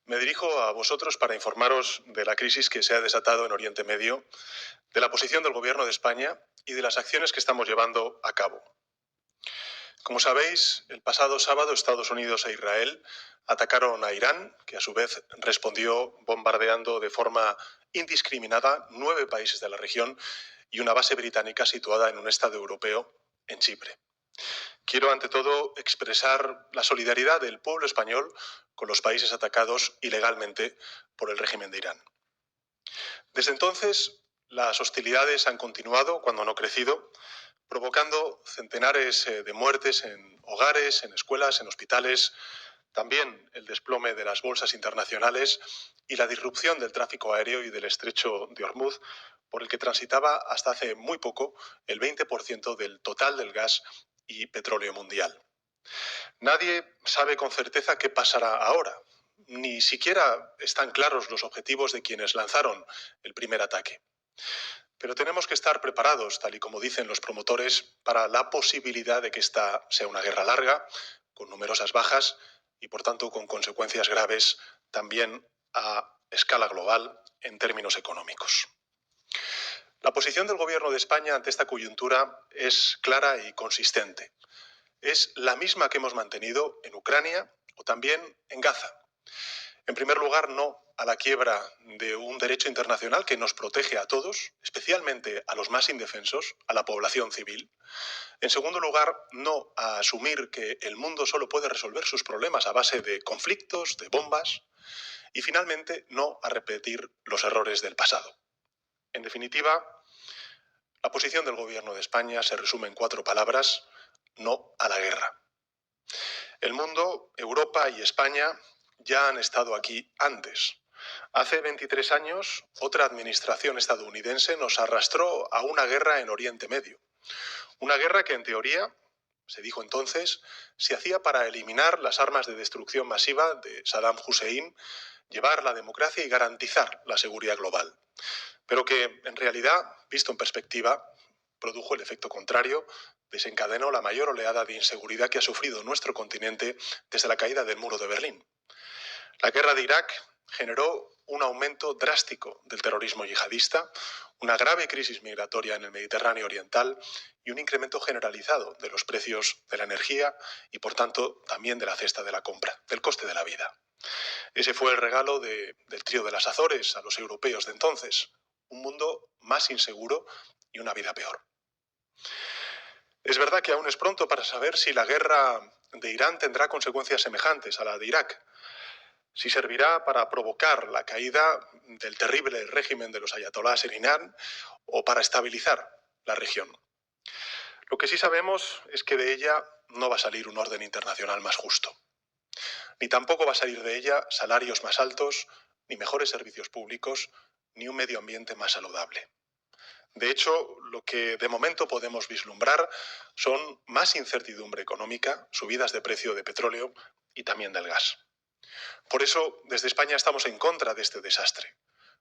Me dirijo a vosotros para informaros de la crisis que se ha desatado en Oriente Medio, de la posición del Gobierno de España y de las acciones que estamos llevando a cabo. Como sabéis, el pasado sábado Estados Unidos e Israel atacaron a Irán, que a su vez respondió bombardeando de forma indiscriminada 9 países de la región y una base británica situada en un estado europeo, en Chipre. Quiero, ante todo, expresar la solidaridad del pueblo español con los países atacados ilegalmente por el régimen de Irán. Desde entonces, las hostilidades han continuado, cuando no crecido, provocando centenares de muertes en hogares, en escuelas, en hospitales, también el desplome de las bolsas internacionales y la disrupción del tráfico aéreo y del estrecho de Hormuz, por el que transitaba hasta hace muy poco el 20% del total del gas y petróleo mundial. Nadie sabe con certeza qué pasará ahora. Ni siquiera están claros los objetivos de quienes lanzaron el primer ataque. Pero tenemos que estar preparados, tal y como dicen los promotores, para la posibilidad de que esta sea una guerra larga, con numerosas bajas y, por tanto, con consecuencias graves también a escala global en términos económicos. La posición del Gobierno de España ante esta coyuntura es clara y consistente. Es la misma que hemos mantenido en Ucrania o también en Gaza. En primer lugar, no a la quiebra de un derecho internacional que nos protege a todos, especialmente a los más indefensos, a la población civil. En segundo lugar, no a asumir que el mundo solo puede resolver sus problemas a base de conflictos, de bombas. Y finalmente, no a repetir los errores del pasado. En definitiva, la posición del Gobierno de España se resume en 4 palabras: no a la guerra. El mundo, Europa y España ya han estado aquí antes. Hace 23 años, otra administración estadounidense nos arrastró a una guerra en Oriente Medio. Una guerra que, en teoría, se dijo entonces, se hacía para eliminar las armas de destrucción masiva de Saddam Hussein, llevar la democracia y garantizar la seguridad global. Pero que, en realidad, visto en perspectiva, produjo el efecto contrario, desencadenó la mayor oleada de inseguridad que ha sufrido nuestro continente desde la caída del muro de Berlín. La guerra de Irak generó un aumento drástico del terrorismo yihadista, una grave crisis migratoria en el Mediterráneo oriental y un incremento generalizado de los precios de la energía y, por tanto, también de la cesta de la compra, del coste de la vida. Ese fue el regalo del trío de las Azores a los europeos de entonces: un mundo más inseguro y una vida peor. Es verdad que aún es pronto para saber si la guerra de Irán tendrá consecuencias semejantes a la de Irak, si servirá para provocar la caída del terrible régimen de los ayatolás en Irán o para estabilizar la región. Lo que sí sabemos es que de ella no va a salir un orden internacional más justo, ni tampoco va a salir de ella salarios más altos, ni mejores servicios públicos, ni un medio ambiente más saludable. De hecho, lo que de momento podemos vislumbrar son más incertidumbre económica, subidas de precio de petróleo y también del gas. Por eso, desde España estamos en contra de este desastre,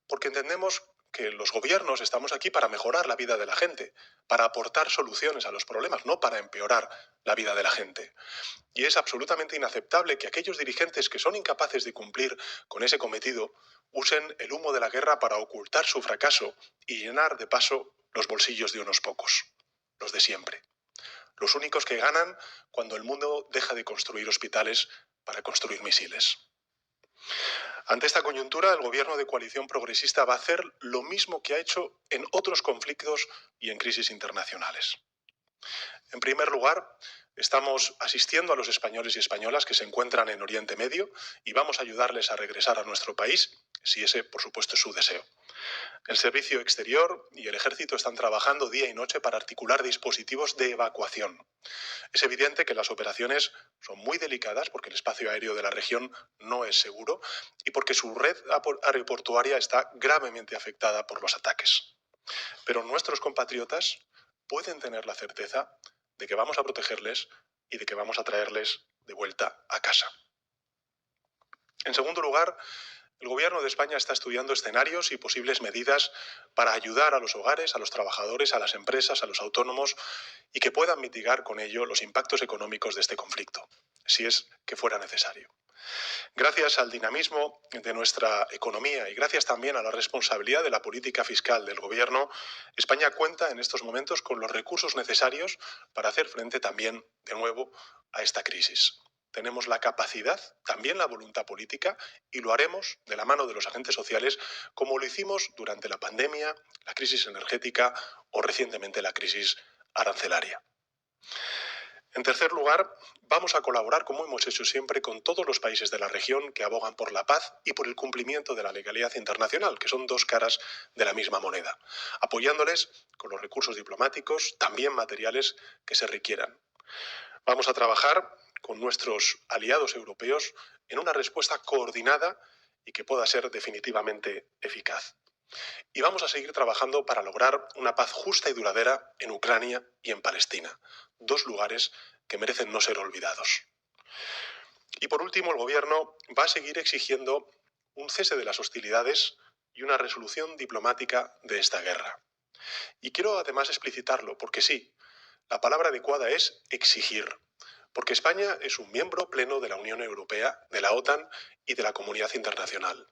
porque entendemos que los gobiernos estamos aquí para mejorar la vida de la gente, para aportar soluciones a los problemas, no para empeorar la vida de la gente. Y es absolutamente inaceptable que aquellos dirigentes que son incapaces de cumplir con ese cometido usen el humo de la guerra para ocultar su fracaso y llenar de paso los bolsillos de unos pocos, los de siempre. Los únicos que ganan cuando el mundo deja de construir hospitales para construir misiles. Ante esta coyuntura, el gobierno de coalición progresista va a hacer lo mismo que ha hecho en otros conflictos y en crisis internacionales. En primer lugar, estamos asistiendo a los españoles y españolas que se encuentran en Oriente Medio y vamos a ayudarles a regresar a nuestro país, si ese, por supuesto, es su deseo. El Servicio Exterior y el Ejército están trabajando día y noche para articular dispositivos de evacuación. Es evidente que las operaciones son muy delicadas porque el espacio aéreo de la región no es seguro y porque su red aeroportuaria está gravemente afectada por los ataques. Pero nuestros compatriotas pueden tener la certeza de que vamos a protegerles y de que vamos a traerles de vuelta a casa. En segundo lugar, el Gobierno de España está estudiando escenarios y posibles medidas para ayudar a los hogares, a los trabajadores, a las empresas, a los autónomos y que puedan mitigar con ello los impactos económicos de este conflicto, si es que fuera necesario. Gracias al dinamismo de nuestra economía y gracias también a la responsabilidad de la política fiscal del Gobierno, España cuenta en estos momentos con los recursos necesarios para hacer frente también, de nuevo, a esta crisis. Tenemos la capacidad, también la voluntad política, y lo haremos de la mano de los agentes sociales, como lo hicimos durante la pandemia, la crisis energética o recientemente la crisis arancelaria. En tercer lugar, vamos a colaborar, como hemos hecho siempre, con todos los países de la región que abogan por la paz y por el cumplimiento de la legalidad internacional, que son dos caras de la misma moneda, apoyándoles con los recursos diplomáticos, también materiales, que se requieran. Vamos a trabajar con nuestros aliados europeos en una respuesta coordinada y que pueda ser definitivamente eficaz. Y vamos a seguir trabajando para lograr una paz justa y duradera en Ucrania y en Palestina, dos lugares que merecen no ser olvidados. Y por último, el Gobierno va a seguir exigiendo un cese de las hostilidades y una resolución diplomática de esta guerra. Y quiero además explicitarlo, porque sí, la palabra adecuada es exigir, porque España es un miembro pleno de la Unión Europea, de la OTAN y de la comunidad internacional.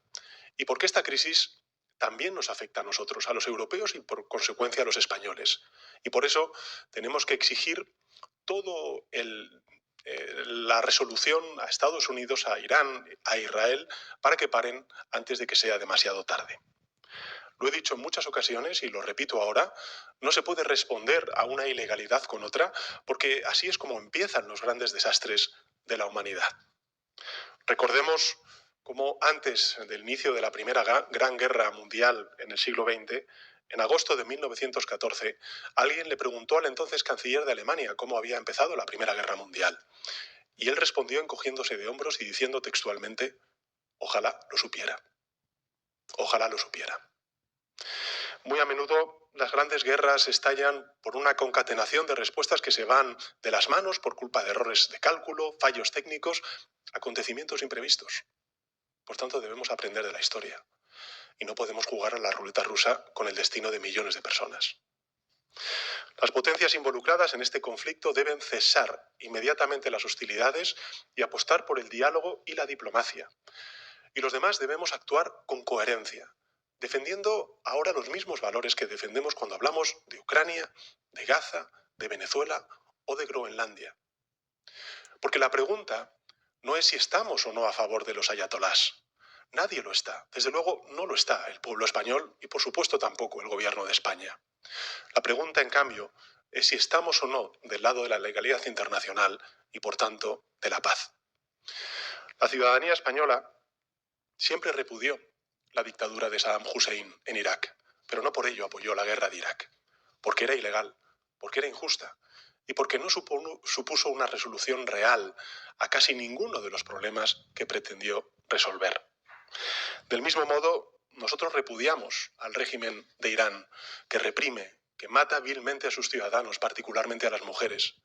Y porque esta crisis también nos afecta a nosotros, a los europeos y por consecuencia a los españoles. Y por eso tenemos que exigir todo la resolución a Estados Unidos, a Irán, a Israel, para que paren antes de que sea demasiado tarde. Lo he dicho en muchas ocasiones y lo repito ahora, no se puede responder a una ilegalidad con otra, porque así es como empiezan los grandes desastres de la humanidad. Recordemos cómo antes del inicio de la Primera Gran Guerra Mundial en el siglo XX, en agosto de 1914, alguien le preguntó al entonces canciller de Alemania cómo había empezado la Primera Guerra Mundial. Y él respondió encogiéndose de hombros y diciendo textualmente: ojalá lo supiera. Ojalá lo supiera. Muy a menudo las grandes guerras estallan por una concatenación de respuestas que se van de las manos por culpa de errores de cálculo, fallos técnicos, acontecimientos imprevistos. Por tanto, debemos aprender de la historia y no podemos jugar a la ruleta rusa con el destino de millones de personas. Las potencias involucradas en este conflicto deben cesar inmediatamente las hostilidades y apostar por el diálogo y la diplomacia. Y los demás debemos actuar con coherencia, defendiendo ahora los mismos valores que defendemos cuando hablamos de Ucrania, de Gaza, de Venezuela o de Groenlandia. Porque la pregunta no es si estamos o no a favor de los ayatolás. Nadie lo está. Desde luego no lo está el pueblo español y por supuesto tampoco el gobierno de España. La pregunta, en cambio, es si estamos o no del lado de la legalidad internacional y, por tanto, de la paz. La ciudadanía española siempre repudió la dictadura de Saddam Hussein en Irak, pero no por ello apoyó la guerra de Irak, porque era ilegal, porque era injusta y porque no supuso una resolución real a casi ninguno de los problemas que pretendió resolver. Del mismo modo, nosotros repudiamos al régimen de Irán, que reprime, que mata vilmente a sus ciudadanos, particularmente a las mujeres.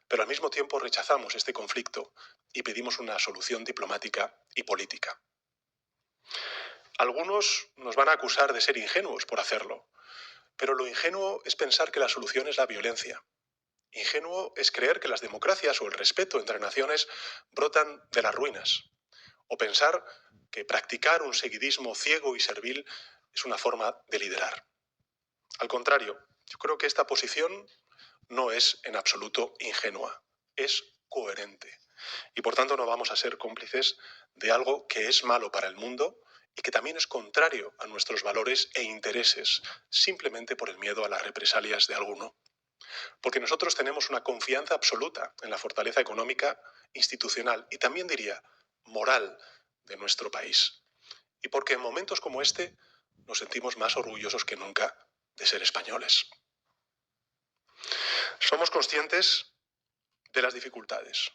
Pero al mismo tiempo rechazamos este conflicto y pedimos una solución diplomática y política. Algunos nos van a acusar de ser ingenuos por hacerlo, pero lo ingenuo es pensar que la solución es la violencia. Ingenuo es creer que las democracias o el respeto entre naciones brotan de las ruinas, o pensar que practicar un seguidismo ciego y servil es una forma de liderar. Al contrario, yo creo que esta posición no es en absoluto ingenua, es coherente. Y por tanto no vamos a ser cómplices de algo que es malo para el mundo y que también es contrario a nuestros valores e intereses, simplemente por el miedo a las represalias de alguno. Porque nosotros tenemos una confianza absoluta en la fortaleza económica, institucional y también diría moral de nuestro país. Y porque en momentos como este nos sentimos más orgullosos que nunca de ser españoles. Somos conscientes de las dificultades,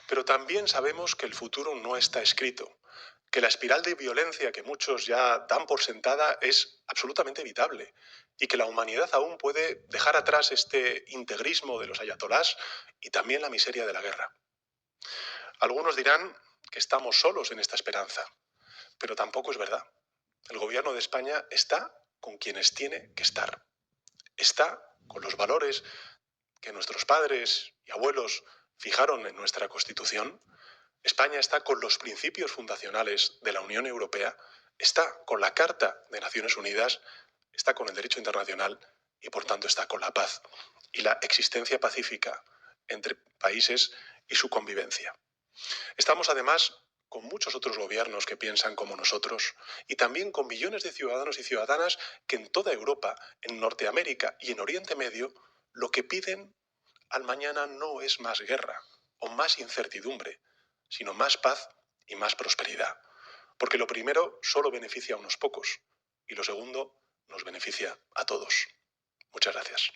pero también sabemos que el futuro no está escrito, que la espiral de violencia que muchos ya dan por sentada es absolutamente evitable y que la humanidad aún puede dejar atrás este integrismo de los ayatolás y también la miseria de la guerra. Algunos dirán que estamos solos en esta esperanza, pero tampoco es verdad. El gobierno de España está con quienes tiene que estar. Está con los valores que nuestros padres y abuelos fijaron en nuestra Constitución. España está con los principios fundacionales de la Unión Europea, está con la Carta de Naciones Unidas, está con el derecho internacional y, por tanto, está con la paz y la existencia pacífica entre países y su convivencia. Estamos, además, con muchos otros gobiernos que piensan como nosotros y también con millones de ciudadanos y ciudadanas que en toda Europa, en Norteamérica y en Oriente Medio, lo que piden al mañana no es más guerra o más incertidumbre, sino más paz y más prosperidad. Porque lo primero solo beneficia a unos pocos y lo segundo nos beneficia a todos. Muchas gracias.